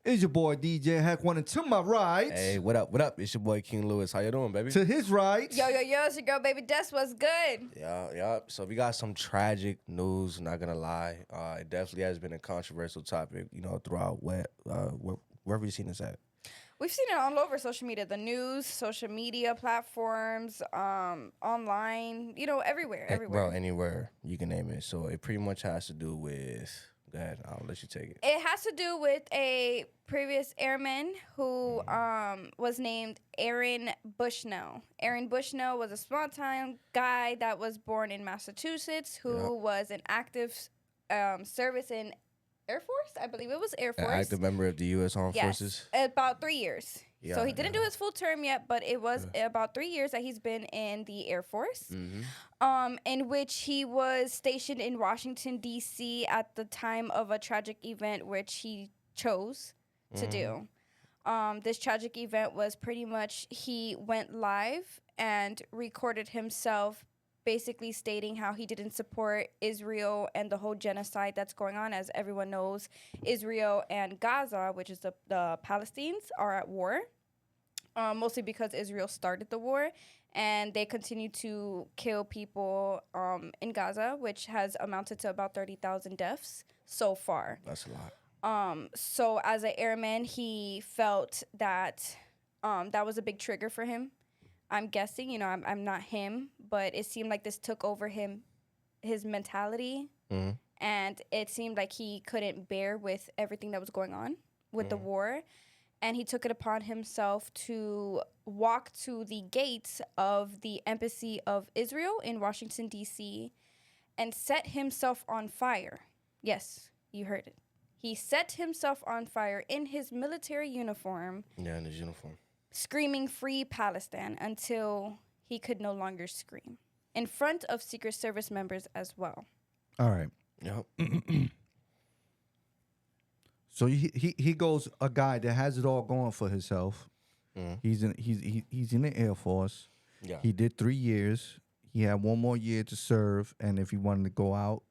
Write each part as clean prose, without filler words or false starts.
It's your boy DJ Hack One, and to my right, Hey, what up? What up? It's your boy King Lewis. How you doing, baby? to his right, Yo, it's your girl, Baby Des. What's good? Yeah. So we got some tragic news. Not gonna lie, it definitely has been a controversial topic. Throughout wherever you seen this at. We've seen it all over social media, the news, social media platforms, online, everywhere. Bro, anywhere you can name it. So it pretty much has to do with. Go ahead, I'll let you take it. It has to do with a previous airman who was named Aaron Bushnell. Aaron Bushnell was a small-time guy that was born in Massachusetts who was an active service in Air Force. I believe it was Air Force. An active member of the U.S. Armed Forces. About 3 years. So he didn't do his full term yet, but it was about 3 years that he's been in the Air Force, in which he was stationed in Washington, D.C. at the time of a tragic event which he chose to do. This tragic event was pretty much he went live and recorded himself basically stating how he didn't support Israel and the whole genocide that's going on. As everyone knows, Israel and Gaza, which is the Palestinians, are at war, mostly because Israel started the war, and they continue to kill people in Gaza, which has amounted to about 30,000 deaths so far. That's a lot. So as an airman, he felt that that was a big trigger for him. I'm guessing, I'm not him, but it seemed like this took over his mentality, and it seemed like he couldn't bear with everything that was going on with the war, and he took it upon himself to walk to the gates of the Embassy of Israel in Washington, D.C., and set himself on fire. Yes, you heard it. He set himself on fire in his military uniform. Yeah, in his uniform. Screaming "Free Palestine" until he could no longer scream, in front of Secret Service members as well. all right. Yep. So he goes a guy that has it all going for himself. He's in the Air Force. Yeah. He did 3 years. He had one more year to serve, and if he wanted to go out,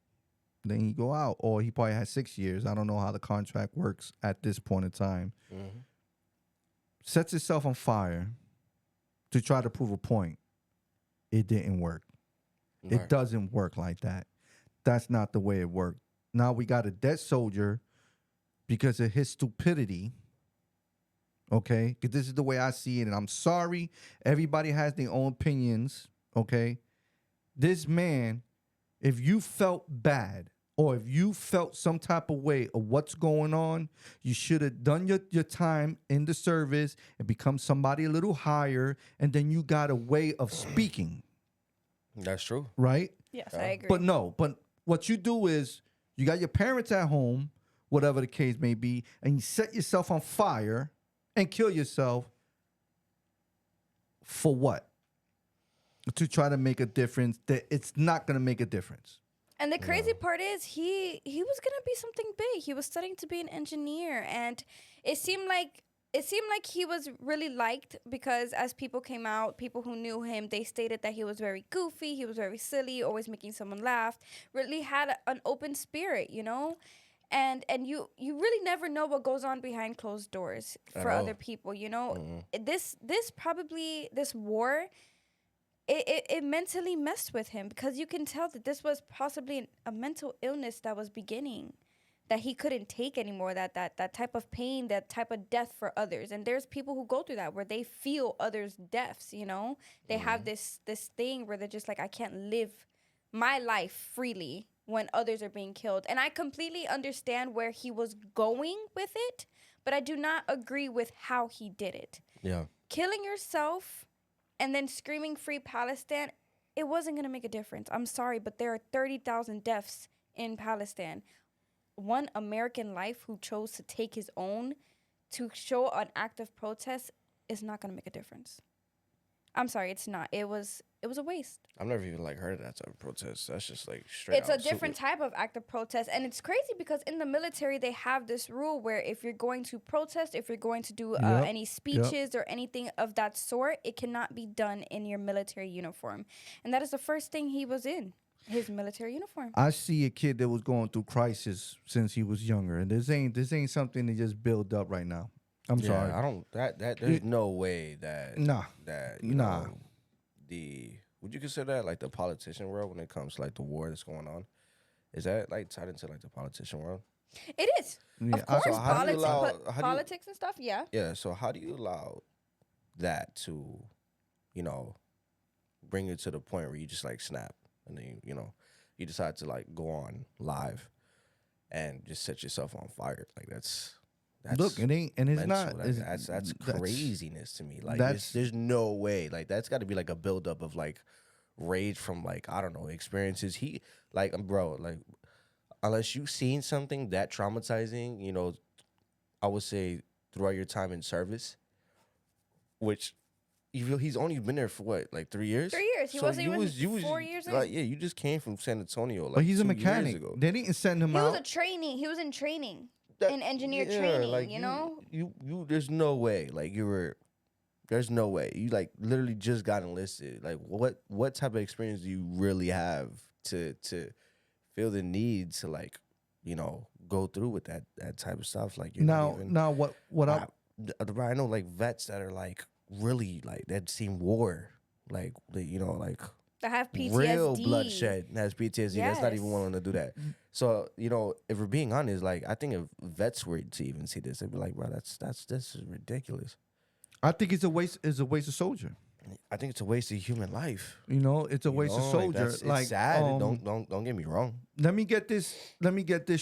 then he go out, or he probably had 6 years. I don't know how the contract works at this point in time. Sets himself on fire to try to prove a point. It didn't work. Right. It doesn't work like that. That's not the way it worked. Now we got a dead soldier because of his stupidity. Okay? Because this is the way I see it, and I'm sorry. Everybody has their own opinions. Okay? This man, if you felt bad, or if you felt some type of way of what's going on, you should have done your time in the service and become somebody a little higher, and then you got a way of speaking. That's true. Right? Yes, I agree. But what you do is you got your parents at home, whatever the case may be, and you set yourself on fire and kill yourself for what? To try to make a difference that it's not going to make a difference. And the crazy part is he was gonna be something big. He was studying to be an engineer, and it seemed like he was really liked, because as people came out, people who knew him, they stated that he was very goofy, he was very silly, always making someone laugh, really had an open spirit, and you really never know what goes on behind closed doors for other people, This war, It mentally messed with him, because you can tell that this was possibly a mental illness that was beginning, that he couldn't take anymore, that type of pain, that type of death for others. And there's people who go through that, where they feel others' deaths, They have this thing where they're just like, I can't live my life freely when others are being killed. And I completely understand where he was going with it, but I do not agree with how he did it. Yeah. Killing yourself and then screaming "Free Palestine," it wasn't going to make a difference. I'm sorry, but there are 30,000 deaths in Palestine. One American life who chose to take his own to show an act of protest is not going to make a difference. I'm sorry, it's not. It was a waste. I've never even like heard of that type of protest. That's just like straight. It's a different type of act of protest, and it's crazy because in the military they have this rule where if you're going to protest, if you're going to do any speeches or anything of that sort, it cannot be done in your military uniform, and that is the first thing he was in. His military uniform. I see a kid that was going through crisis since he was younger, and this ain't something to just build up right now. I'm sorry. I don't. There's no way that. Nah. That you know, would you consider that like the politician world when it comes to like the war that's going on? Is that like tied into like the politician world? It is. Yeah, Of course, so politics and stuff. Yeah. Yeah. So how do you allow that to, bring you to the point where you just like snap and then you decide to like go on live and just set yourself on fire? Like that's look, it ain't, and it's mental. not. That's craziness to me. Like there's no way. Like that's got to be like a buildup of like rage from like I don't know experiences. He like bro like unless you've seen something that traumatizing, I would say throughout your time in service, which he's only been there for what, like 3 years? 3 years. He So wasn't you even was 4 years like, in. yeah, you just came from San Antonio. Like But he's a 2 years mechanic. ago. They didn't send him He out. was He was in training. That- in engineer yeah, training, like you there's no way. Like there's no way. You like literally just got enlisted. Like what type of experience do you really have to feel the need to like, go through with that type of stuff? Like you're not even, now what I know like vets that are like really like that seen war. Like like that have PTSD. real bloodshed and has PTSD. That's not even Yes. willing to do that. So, if we're being honest, like I think if vets were to even see this, they'd be like, bro, this is ridiculous. I think it's a waste of soldier. I think it's a waste of human life. It's a waste of soldier. It's sad. Don't get me wrong. Let me get this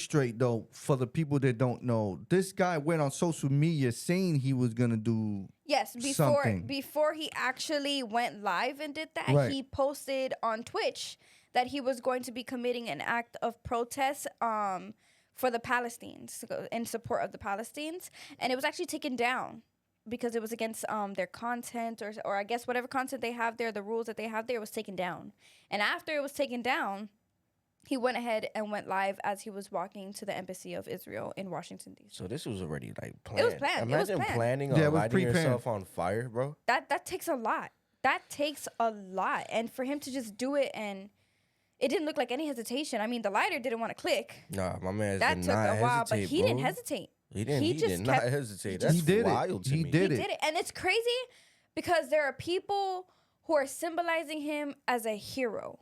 straight though, for the people that don't know. This guy went on social media saying he was gonna do Yes, something. before he actually went live and did that, Right. he posted on Twitch that he was going to be committing an act of protest for the Palestinians, in support of the Palestinians, and it was actually taken down because it was against their content or I guess whatever content they have there, the rules that they have there was taken down. And after it was taken down, he went ahead and went live as he was walking to the embassy of Israel in Washington, D.C. So this was already like planned. It was planned. It was Imagine planned. planning Yeah, it on was lighting pre-planned. yourself on fire, bro. That takes a lot. That takes a lot. And for him to just do it, and it didn't look like any hesitation. I mean, the lighter didn't want to click. Nah, my man That did took not a while, hesitate, but he bro. didn't hesitate. He didn't. He just did not kept- hesitate. He That's did it. wild to He me. did He it. did it. And it's crazy because there are people who are symbolizing him as a hero.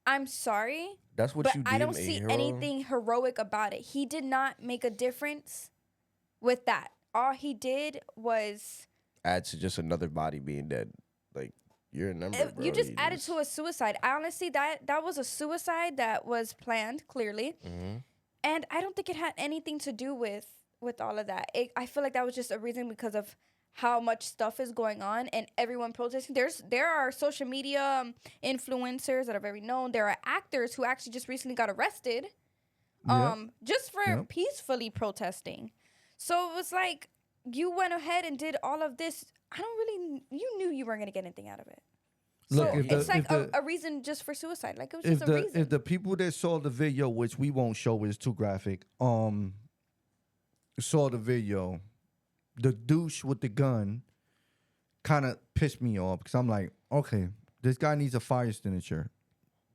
I'm sorry, That's what but you did. I don't see anything heroic about it. He did not make a difference with that. All he did was Add to just another body being dead. Like you're a number, bro. you just added to a suicide. I honestly, that was a suicide that was planned, clearly. Mm-hmm. And I don't think it had anything to do with all of that. I feel like that was just a reason because of how much stuff is going on and everyone protesting. There are social media influencers that are very known. There are actors who actually just recently got arrested just for peacefully protesting. So it was like you went ahead and did all of this. You knew you weren't going to get anything out of it. Look, So if the- it's like if the- a reason just for suicide. Like it was if just a reason. if the people that saw the video, which we won't show, is too graphic, saw the video, the douche with the gun kind of pissed me off because I'm like, okay, this guy needs a fire extinguisher.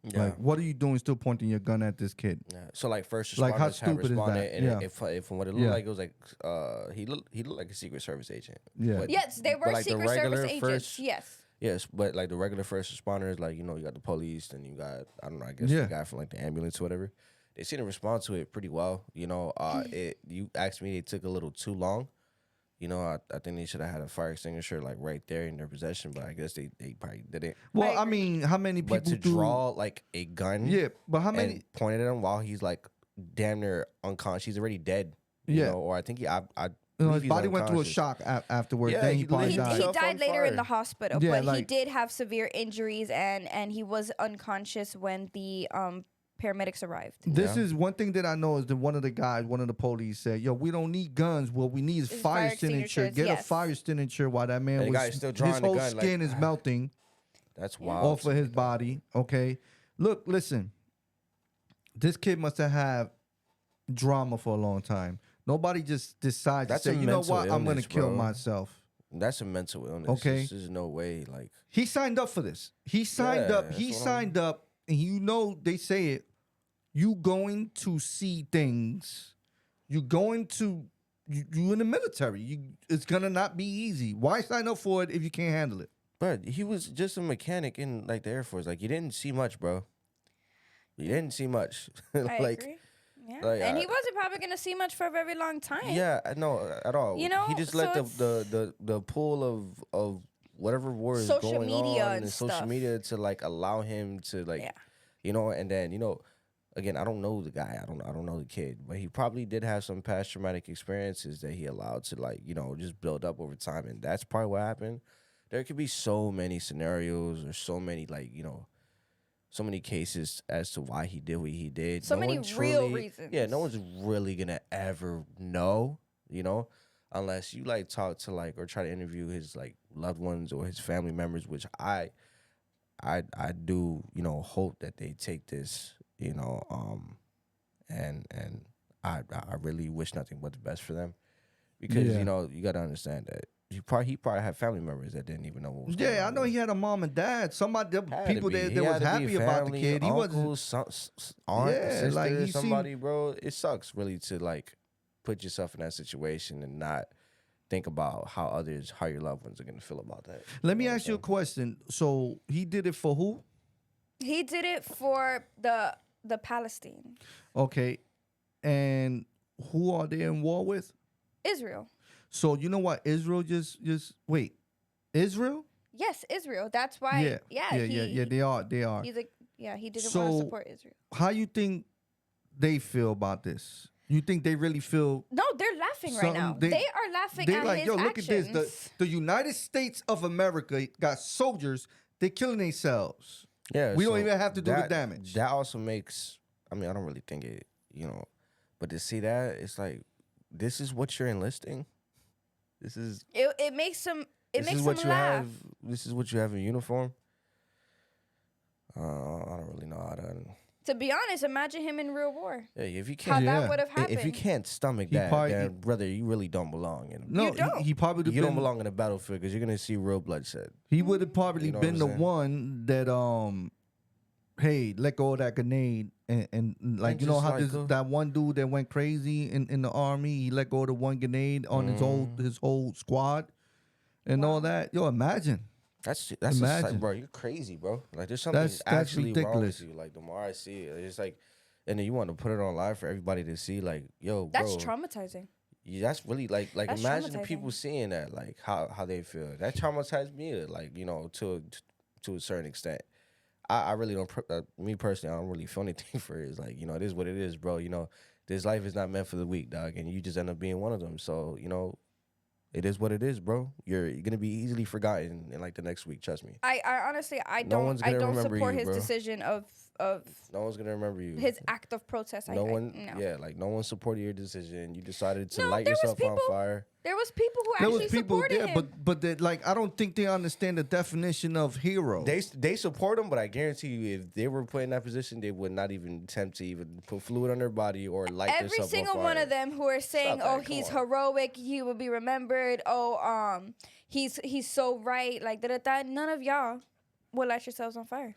Yeah. Like, what are you doing still pointing your gun at this kid? Yeah. So like first responders Like, how have stupid is responded, that? and Yeah. from what it looked Yeah. like, it was like he looked like a Secret Service agent. Yeah. But- Yes, they but, were like, the Secret Service regular agents. first- Yes. Yes, but like the regular first responders, like you got the police, and you got I guess Yeah. the guy from like the ambulance or whatever. They seem to respond to it pretty well. You asked me, they took a little too long. I think they should have had a fire extinguisher like right there in their possession, but I guess they probably didn't. Well, I I mean, how many people But to do? draw like a gun, Yeah, but how many? and point it at him while he's like damn near unconscious, he's already dead. Yeah. Or I think I His believe he's body went through a unconscious. shock afterwards. Yeah, then he he probably He Light died. himself died on later in fire. the hospital, Yeah, but he like- did have severe injuries and he was unconscious when the paramedics arrived. This Yeah. is one thing that I know is that one of the police said, "Yo, we don't need guns. What we need is Is fire fire extinguisher. extinguishers, Get a yes. fire extinguisher while that man And the was guy is still drawing his the whole gun, like, skin is melting." That's wild. Off of his body. Okay. Look, listen. This kid must have had drama for a long time. Nobody just decides to say, you know what, I'm going to kill myself. That's a mental illness. Okay. There's no way. Like, he signed up for this. He signed up. He signed up, and you know they say it. You going to see things. You going to you in the military. It's gonna not be easy. Why sign up for it if you can't handle it? But he was just a mechanic in like the Air Force. Like, you didn't see much, bro. You didn't see much. I agree. Yeah. Like, and he wasn't probably going to see much for a very long time. Yeah, no, at all. You know, he just so let the pool of whatever war is going on and social media to like allow him to like, you know, and then, you know, again, I don't know the guy. I don't know the kid, but he probably did have some past traumatic experiences that he allowed to like, you know, just build up over time, and that's probably what happened. There could be so many scenarios or so many like, you know, so many cases as to why he did what he did. So many real reasons. Yeah, no one's really gonna ever know, you know, unless you like talk to like or try to interview his like loved ones or his family members, which I do, you know, hope that they take this, you know, and I really wish nothing but the best for them, because you know, you gotta understand that he probably had family members that didn't even know what was going on. Yeah, I know he had a mom and dad. Somebody, people that was happy about the kid. He wasn't aunt, sister, like somebody, bro. It sucks really to like put yourself in that situation and not think about how your loved ones are gonna feel about that. Let me ask you a question. So he did it for who? He did it for the Palestine. Okay, and who are they in war with? Israel. So you know what? Israel just wait. Israel? Yes, Israel. That's why. Yeah. They are. He's like, he didn't want to support Israel. How you think they feel about this? You think they really feel? No, they're laughing right now. They are laughing at like, his yo, look actions. at this. The United States of America got soldiers. They're killing themselves. Yeah, we don't even have to do the damage. That also makes. I mean, I don't really think it. You know, but to see that, it's like, this is what you're enlisting. This is it makes them laugh. This is what you have in uniform. I don't really know how to. To be honest, imagine him in real war. Yeah, if you can't, how that would have happened. If you can't stomach that, then brother, you really don't belong in. No, he probably don't belong in a battlefield, because you're gonna see real bloodshed. He would have probably been the one that hey, let go of that grenade and like, you know how that one dude that went crazy in the army, he let go of the one grenade on his whole squad and all that. Yo, imagine. That's bro, you're crazy, bro. Like, there's something that's actually ridiculous. wrong with you. Like, the more I see it, it's like, and then you want to put it on live for everybody to see. Like, yo, that's bro, traumatizing. Yeah, that's really like that's imagine the people seeing that, like how they feel. That traumatized me, like, you know, to a certain extent. I really don't. Me personally, I don't really feel anything for it. It's like, you know, it is what it is, bro. You know, this life is not meant for the weak, dog, and you just end up being one of them. So, you know, it is what it is, bro. You're gonna be easily forgotten in like the next week. Trust me. I honestly, I don't support his decision of. No one's gonna remember you. His act of protest. No one supported your decision. You decided to light yourself on fire. There was people who actually supported him. But like, I don't think they understand the definition of hero. They support him, but I guarantee you, if they were put in that position, they would not even attempt to even put fluid on their body or light themselves on fire. Every single one of them who are saying, he's heroic, he will be remembered. He's so right. Like that. None of y'all will light yourselves on fire.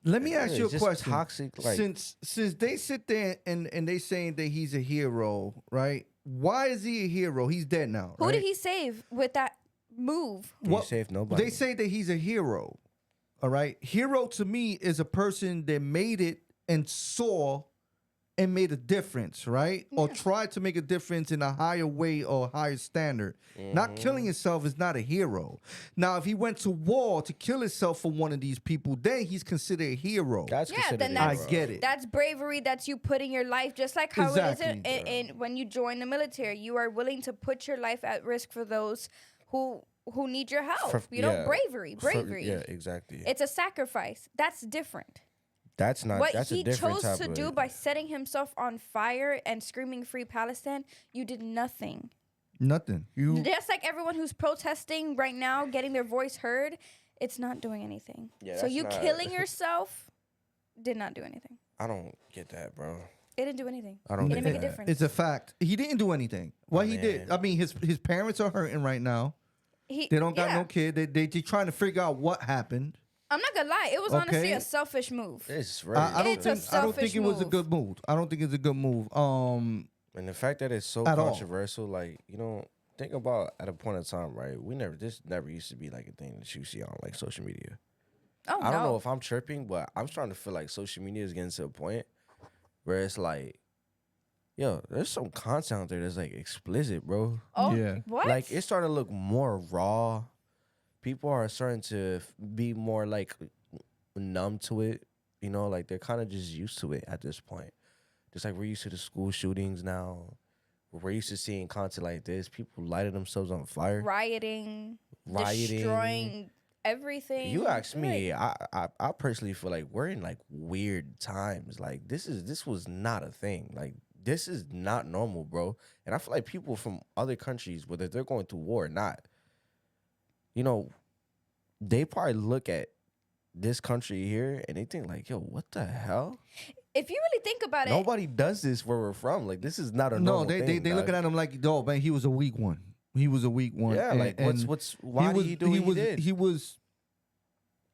Let me ask you a question. Toxic, like, since they sit there and they saying that he's a hero, right? Why is he a hero? He's dead now. Who did he save with that move? He saved nobody. They say that he's a hero. All right. Hero to me is a person that made it and saw and made a difference, right? Yeah. Or tried to make a difference in a higher way or higher standard. Mm-hmm. Not killing himself is not a hero. Now, if he went to war to kill himself for one of these people, then he's considered a hero. I get it. That's bravery. That's you putting your life, just like how it is in when you join the military. You are willing to put your life at risk for those who need your help. Bravery. Yeah, exactly. It's a sacrifice. That's different. That's not what that's he a different chose type to of do by setting himself on fire and screaming "Free Palestine." You did nothing. Nothing. Just like everyone who's protesting right now, getting their voice heard, it's not doing anything. Yeah, so that's you not- killing yourself did not do anything. I don't get that, bro. It didn't do anything. I don't It get didn't make a that. difference. It's a fact. He didn't do anything. What he did, man. I mean, his parents are hurting right now. They don't got no kid. They trying to figure out what happened. I'm not gonna lie. It was honestly Okay. a selfish move. It's really. I don't It's a think. I don't think selfish it was a move. good move. I don't think it's a good move. And the fact that it's so At all. controversial, like, you know, think about at a point in time, right? This never used to be like a thing that you see on like social media. Oh I don't know no. if I'm tripping, but I'm starting to feel like social media is getting to a point where it's like, yo, there's some content out there that's like explicit, bro. Oh Yeah. what? Like it's starting to look more raw. People are starting to be more like numb to it. You know, like they're kind of just used to it at this point. Just like we're used to the school shootings now. We're used to seeing content like this. People lighting themselves on fire. rioting, Rioting. destroying everything. You ask me, Like, I personally feel like we're in like weird times. Like this was not a thing. Like this is not normal, bro. And I feel like people from other countries, whether they're going through war or not, you know, they probably look at this country here and they think like, yo, what the hell? if you really think about it, Nobody does this where we're from. Like this is not a No, normal thing. they looking at him like, oh man, he was a weak one. He was a weak one. Yeah, like why did he do what he did? He was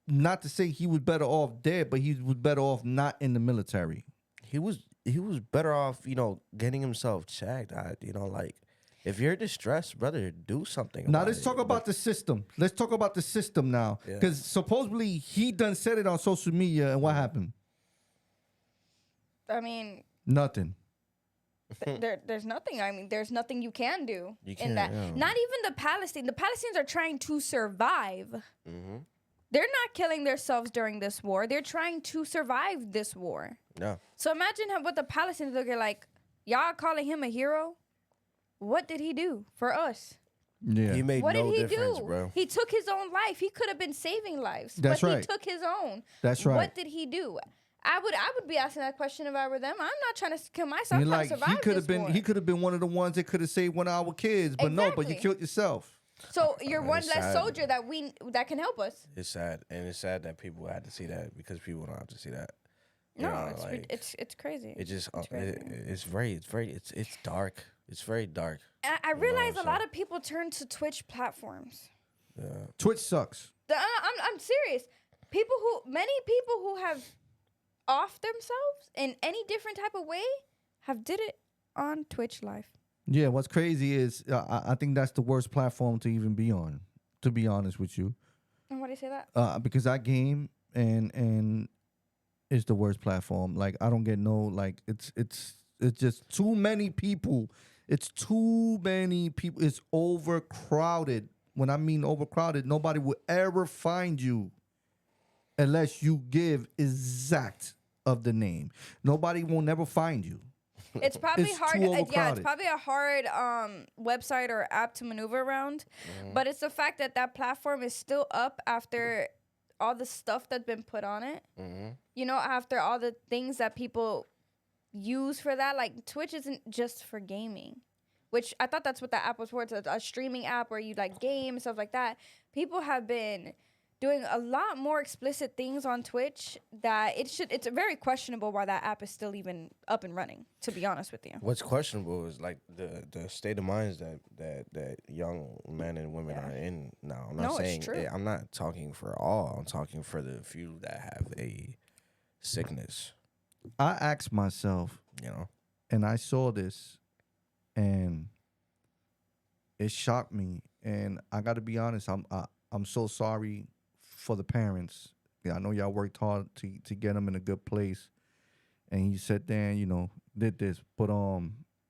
not to say he was better off dead, but he was better off not in the military. He was better off, you know, getting himself checked. You know, like if you're distressed, brother, do something. Now about let's it. talk about the system. Let's talk about the system now, Yeah. because supposedly he done said it on social media, and what happened? I mean, Nothing. there's nothing. I mean, there's nothing you can do You in can't, that. yeah. Not even the Palestinians. The Palestinians are trying to survive. Mm-hmm. They're not killing themselves during this war. They're trying to survive this war. Yeah. So imagine what the Palestinians look at like. Y'all calling him a hero? What did he do for us? Yeah. He made What no did he difference, do? bro. He took his own life. He could have been saving lives, That's but right. he took his own. That's right. What did he do? I would be asking that question if I were them. I'm not trying to kill myself. I'm You're trying like to survive he could this have been. war. He could have been one of the ones that could have saved one of our kids, but no. But you Exactly. killed yourself. So you're one It's less sad. soldier that can help us. It's sad, and it's sad that people had to see that because people don't have to see that. You No, know, it's like, it's crazy. it just It's crazy. it's dark. It's very dark. I realize what a I'm lot of people turn to Twitch platforms. Yeah. Twitch sucks. I'm serious. Many people who have off themselves in any different type of way have did it on Twitch Live. Yeah. What's crazy is I think that's the worst platform to even be on. To be honest with you, And why do you say that? because I game and it's the worst platform. Like I don't get no like it's just too many people. It's too many people. It's overcrowded. When I mean overcrowded, nobody will ever find you unless you give exact of the name. Nobody will never find you. It's probably It's hard. too Yeah, it's overcrowded. probably a hard website or app to maneuver around. But it's the fact that that platform is still up after all the stuff that's been put on it. Mm-hmm. You know, after all the things that people use for that. Like Twitch isn't just for gaming, which I thought that's what that app was for. It's a streaming app where you like game and stuff like that. People have been doing a lot more explicit things on Twitch that it's very questionable why that app is still even up and running, to be honest with you. What's questionable is like the state of minds that young men and women are in now. I'm not No, it's saying true. I'm not talking for all. I'm talking for the few that have a sickness. I asked myself, You know. and I saw this, and it shocked me. And I got to be honest, I'm so sorry for the parents. Yeah, I know y'all worked hard to get them in a good place, and you sat there and did this. But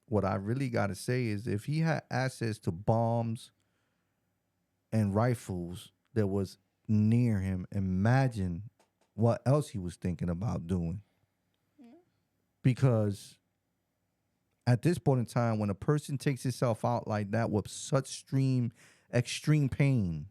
what I really got to say is, if he had access to bombs and rifles that was near him, imagine what else he was thinking about doing. Because at this point in time, when a person takes himself out like that with such extreme pain,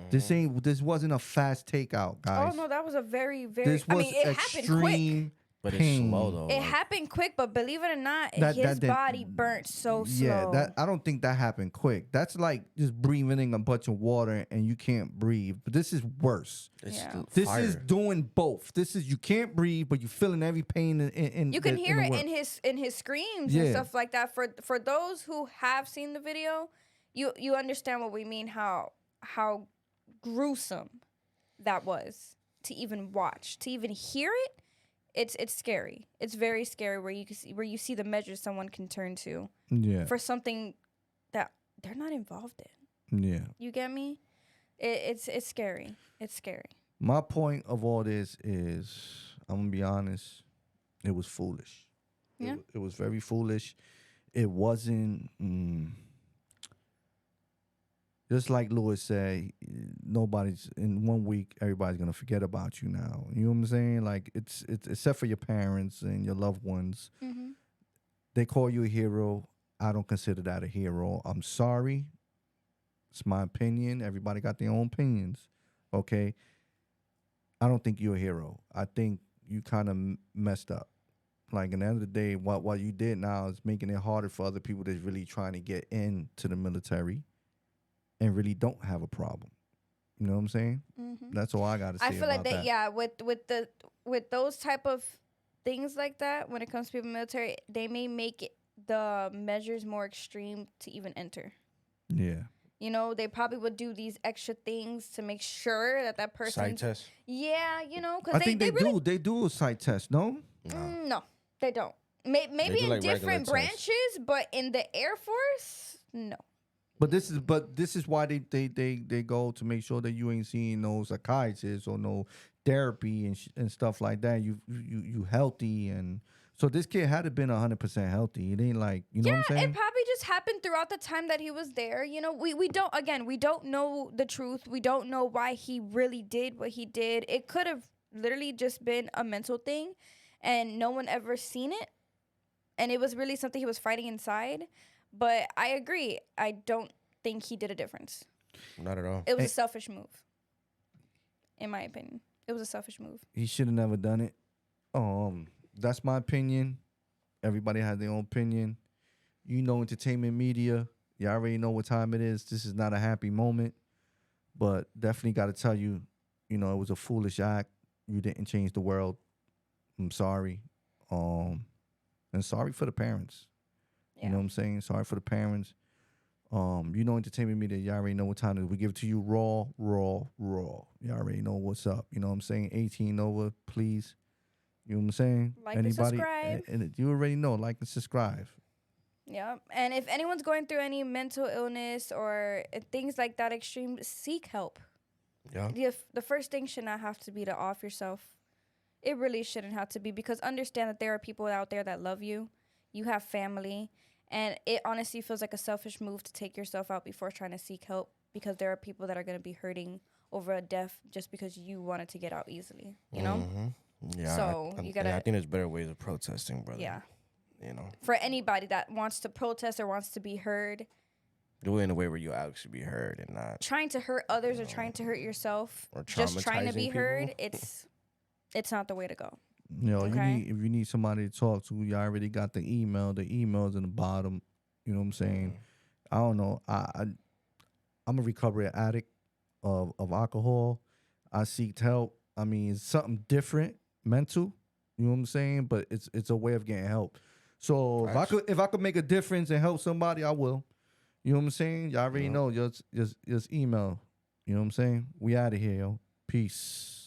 this wasn't a fast takeout, guys. Oh no, that was a very, very. This was it happened quick. extreme But pain. it's slow though. It happened quick, but believe it or not, That his body burnt so slow. Yeah, I don't think that happened quick. That's like just breathing in a bunch of water and you can't breathe. But this is worse. This is doing both. This is you can't breathe, but you're feeling every pain in you can hear it in his screams and stuff like that. For those who have seen the video, you understand what we mean, how gruesome that was to even watch, to even hear it. It's scary. It's very scary where you see the measures someone can turn to for something that they're not involved in. Yeah. You get me? It's scary. It's scary. My point of all this is, I'm gonna be honest, it was foolish. Yeah. It was very foolish. It wasn't just like Lewis said, nobody's in 1 week, everybody's gonna forget about you now. You know what I'm saying? Like it's except for your parents and your loved ones. Mm-hmm. They call you a hero. I don't consider that a hero. I'm sorry. It's my opinion. Everybody got their own opinions. Okay. I don't think you're a hero. I think you kind of messed up. Like, at the end of the day, what you did now is making it harder for other people that's really trying to get into the military and really don't have a problem. You know what I'm saying? Mm-hmm. That's all I got to say. I feel like that. With those type of things like that, when it comes to people in the military, they may make the measures more extreme to even enter. Yeah. You know, they probably would do these extra things to make sure that person. Sight test. Yeah, you know, because I think they really do. They do a sight test. No. No, they don't. Maybe in like different branches, but in the Air Force, no. But this is why they go to make sure that you ain't seeing no psychiatrists or no therapy and stuff like that. You healthy, and so this kid had to been 100% healthy. It ain't like, you know what I'm saying? It probably just happened throughout the time that he was there. You know, we don't know the truth. We don't know why he really did what he did. It could have literally just been a mental thing, and no one ever seen it, and it was really something he was fighting inside. But I agree. I don't think he did a difference. Not at all. It was a selfish move. In my opinion. It was a selfish move. He should have never done it. That's my opinion. Everybody has their own opinion. You know, entertainment media. You already know what time it is. This is not a happy moment. But definitely got to tell you, you know, it was a foolish act. You didn't change the world. I'm sorry. And sorry for the parents. Yeah. You know what I'm saying? Sorry for the parents. You know, entertainment media, you already know what time it is. We give it to you raw. You already know what's up. You know what I'm saying? 18 over, please. You know what I'm saying? Like and subscribe. And you already know, like and subscribe. Yeah. And if anyone's going through any mental illness or things like that extreme, seek help. Yeah. The first thing should not have to be to off yourself. It really shouldn't have to be, because understand that there are people out there that love you. You have family. And it honestly feels like a selfish move to take yourself out before trying to seek help, because there are people that are going to be hurting over a death just because you wanted to get out easily, you know? Mm-hmm. Yeah. So you gotta. I think there's better ways of protesting, brother. Yeah. You know. For anybody that wants to protest or wants to be heard, do it in a way where you actually be heard and not trying to hurt others or trying to hurt yourself. Or just trying to be people. Heard. It's not the way to go. You know, if you need somebody to talk to, you already got the email. The email's in the bottom. You know what I'm saying? I don't know. I'm a recovery addict of alcohol. I seeked help. I mean, it's something different, mental. You know what I'm saying? But it's a way of getting help. So if I could make a difference and help somebody, I will. You know what I'm saying? Y'all already know. Just email. You know what I'm saying? We out of here, yo. Peace.